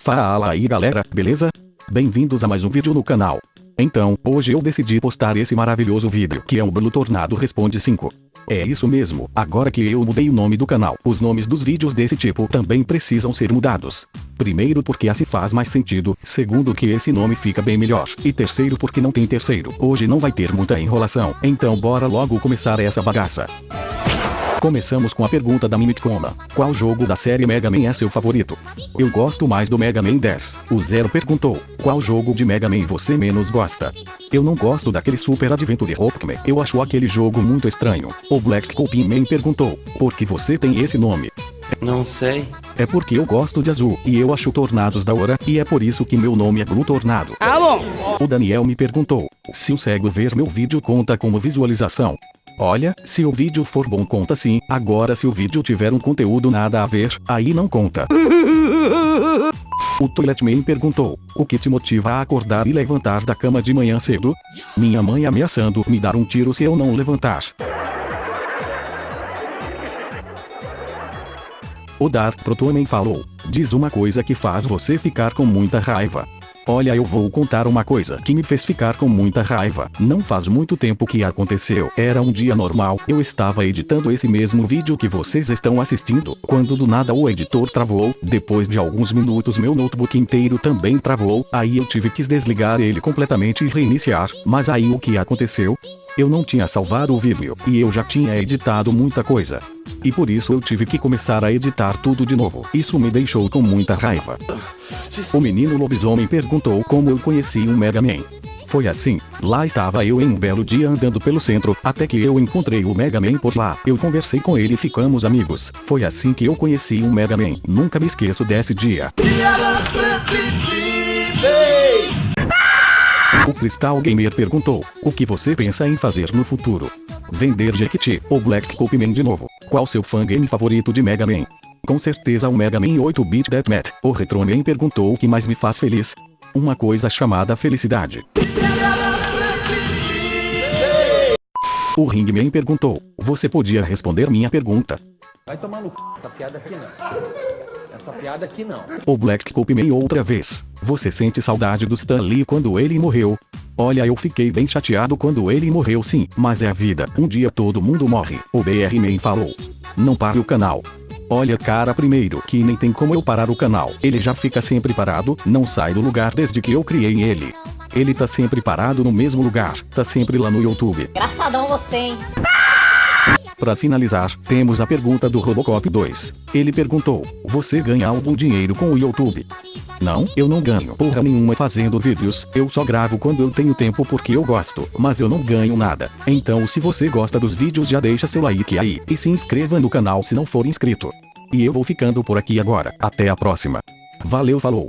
Fala aí galera, beleza? Bem-vindos a mais um vídeo no canal. Então, hoje eu decidi postar esse maravilhoso vídeo que é o Blue Tornado Responde 5. É isso mesmo, agora que eu mudei o nome do canal, os nomes dos vídeos desse tipo também precisam ser mudados. Primeiro porque assim faz mais sentido, segundo que esse nome fica bem melhor, e terceiro porque não tem terceiro. Hoje não vai ter muita enrolação, então bora logo começar essa bagaça. Começamos com a pergunta da Mimicoma. Qual jogo da série Mega Man é seu favorito? Eu gosto mais do Mega Man 10. O Zero perguntou. Qual jogo de Mega Man você menos gosta? Eu não gosto daquele Super Adventure Rockman. Eu acho aquele jogo muito estranho. O Black Copy Man perguntou. Por que você tem esse nome? Não sei. É porque eu gosto de azul, e eu acho tornados da hora, e é por isso que meu nome é Blue Tornado. Ah, bom. O Daniel me perguntou. Se um cego ver meu vídeo conta como visualização? Olha, se o vídeo for bom conta sim, agora se o vídeo tiver um conteúdo nada a ver, aí não conta. O Toiletman perguntou, o que te motiva a acordar e levantar da cama de manhã cedo? Minha mãe ameaçando me dar um tiro se eu não levantar. O Dark Protoman falou, diz uma coisa que faz você ficar com muita raiva. Olha, eu vou contar uma coisa que me fez ficar com muita raiva. Não faz muito tempo que aconteceu. Era um dia normal, eu estava editando esse mesmo vídeo que vocês estão assistindo, quando do nada o editor travou. Depois de alguns minutos meu notebook inteiro também travou, aí eu tive que desligar ele completamente e reiniciar. Mas aí o que aconteceu? Eu não tinha salvado o vídeo, e eu já tinha editado muita coisa. E por isso eu tive que começar a editar tudo de novo. Isso me deixou com muita raiva. O menino lobisomem perguntou como eu conheci o Mega Man. Foi assim, lá estava eu em um belo dia andando pelo centro, até que eu encontrei o Mega Man por lá. Eu conversei com ele e ficamos amigos. Foi assim que eu conheci o Mega Man. Nunca me esqueço desse dia. O Crystal Gamer perguntou, o que você pensa em fazer no futuro? Vender Jequiti, ou Black Copy Man de novo. Qual seu fangame favorito de Mega Man? Com certeza o Mega Man 8-bit Deathmatch. O Retroman perguntou o que mais me faz feliz. Uma coisa chamada felicidade. O Ringman perguntou, você podia responder minha pergunta? Vai tomar no c... essa piada aqui não. Essa piada aqui não. O Black Copy Man outra vez. Você sente saudade do Stan Lee quando ele morreu? Olha, eu fiquei bem chateado quando ele morreu sim, mas é a vida. Um dia todo mundo morre. O BR Man falou. Não pare o canal. Olha cara, primeiro que nem tem como eu parar o canal. Ele já fica sempre parado, não sai do lugar desde que eu criei ele. Ele tá sempre parado no mesmo lugar, tá sempre lá no YouTube. Engraçadão você, hein? Para finalizar, temos a pergunta do Robocop 2. Ele perguntou, você ganha algum dinheiro com o YouTube? Não, eu não ganho porra nenhuma fazendo vídeos, eu só gravo quando eu tenho tempo porque eu gosto, mas eu não ganho nada. Então se você gosta dos vídeos já deixa seu like aí, e se inscreva no canal se não for inscrito. E eu vou ficando por aqui agora, até a próxima. Valeu, falou.